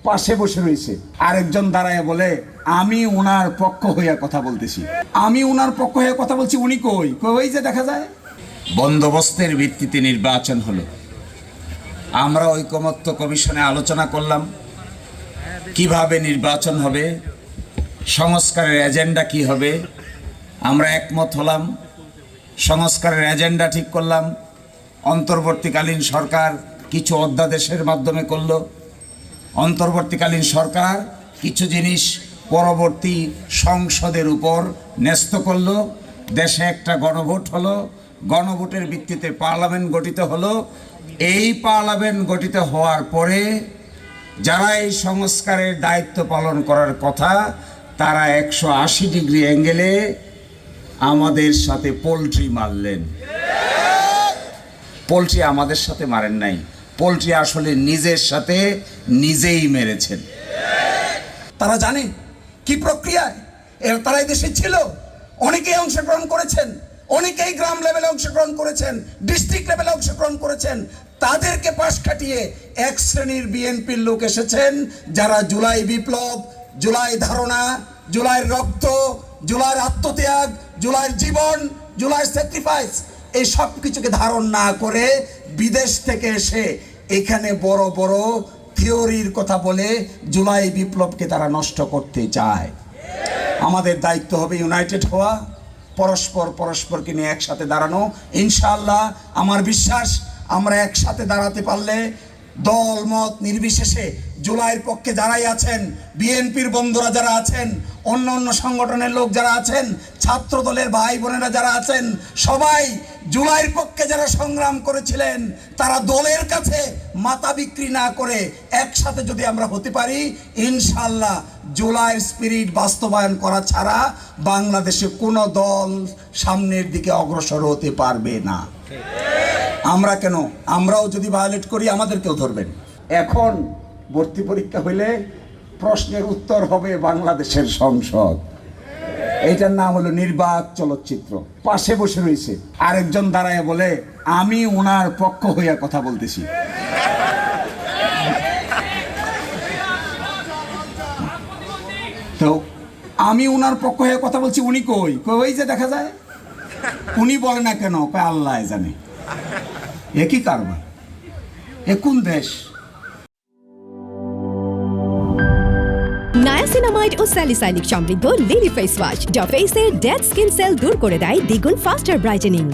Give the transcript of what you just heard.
পাশে বসে রয়েছে, আরেকজন দাঁড়ায় বলে আমি উনার পক্ষ হইয়া কথা বলতেছি। আমি উনার পক্ষ হইয়া কথা বলছি, উনি কই কই যে দেখা যায়। বন্দোবস্তের ভিত্তিতে নির্বাচন হলো। আমরা ঐকমত্য কমিশনে আলোচনা করলাম কিভাবে নির্বাচন হবে, সংস্কারের এজেন্ডা কি হবে। আমরা একমত হলাম, সংস্কারের এজেন্ডা ঠিক করলাম। অন্তর্বর্তীকালীন সরকার কিছু অধ্যাদেশের মাধ্যমে করলো। অন্তর্বর্তীকালীন সরকার কিছু জিনিস পরবর্তী সংসদের উপর ন্যস্ত করলো। দেশে একটা গণভোট হলো, গণভোটের ভিত্তিতে পার্লামেন্ট গঠিত হলো। এই পার্লামেন্ট গঠিত হওয়ার পরে যারা এই সংস্কারের দায়িত্ব পালন করার কথা, তারা 180 ডিগ্রি অ্যাঙ্গেলে আমাদের সাথে পোল্ট্রি মারলেন। পোল্ট্রি আমাদের সাথে মারেন নাই, পোল্ট্রি আসলে নিজের সাথে নিজেই মেরেছেন। তারা জানে কি প্রক্রিয়ায় তারা এই দেশে ছিল। অনেকেই অংশগ্রহণ করেছেন, অনেকেই গ্রাম লেভেলে অংশগ্রহণ করেছেন, ডিস্ট্রিক্ট লেভেলে অংশগ্রহণ করেছেন। তাদেরকে পাশ কাটিয়ে এক শ্রেণীর বিএনপির লোক এসেছেন যারা জুলাই বিপ্লব, জুলাই ধারণা, জুলাইয়ের রক্ত, জুলাইয়ের আত্মত্যাগ, জুলাইয়ের জীবন, জুলাইয়ের স্যাক্রিফাইস, এই সব কিছুকে ধারণ না করে বিদেশ থেকে এসে এখানে বড় বড় থিওরির কথা বলে জুলাই বিপ্লবকে তারা নষ্ট করতে চায়। আমাদের দায়িত্ব হবে ইউনাইটেড হওয়া, পরস্পরকে নিয়ে একসাথে দাঁড়ানো। ইনশাআল্লাহ আমার বিশ্বাস আমরা একসাথে দাঁড়াতে পারলে দল মত নির্বিশেষে জুলাইয়ের পক্ষে যারাই আছেন, বিএনপির বন্ধুরা যারা আছেন, অন্য অন্য সংগঠনের লোক যারা আছেন, ছাত্র দলের ভাই বোনেরা যারা আছেন, সবাই জুলাইয়ের পক্ষে যারা সংগ্রাম করেছিলেন, তারা দলের কাছে মাথা বিক্রি না করে একসাথে যদি আমরা হতে পারি, ইনশাআল্লাহ জুলাইয়ের স্পিরিট বাস্তবায়ন করা ছাড়া বাংলাদেশে কোনো দল সামনের দিকে অগ্রসর হতে পারবে না। আমরা কেন, আমরাও যদি ভায়োলেট করি আমাদেরকেও ধরবেন। এখন ভর্তি পরীক্ষা হইলে প্রশ্নের উত্তর হবে বাংলাদেশের সংসদ। এইটার নাম হলো নির্বাক চলচ্চিত্র। পাশে বসে রয়েছে, আরেকজন দাঁড়ায় বলে আমি উনার পক্ষ হইয়া কথা বলতেছি। তো আমি উনার পক্ষ হয়ে কথা বলছি, উনি কই কই যে দেখা যায়। উনি বলে না কেন, আল্লাহ জানে। একই কারবার, এ কোন দেশ? নায়াসিনামাইড ও স্যালিসাইলিক সমৃদ্ধ লিলি ফেস ওয়াশ যা ফেসের ডেড স্কিন সেল দূর করে দেয় দ্বিগুণ ফাস্টার ব্রাইটেনিং।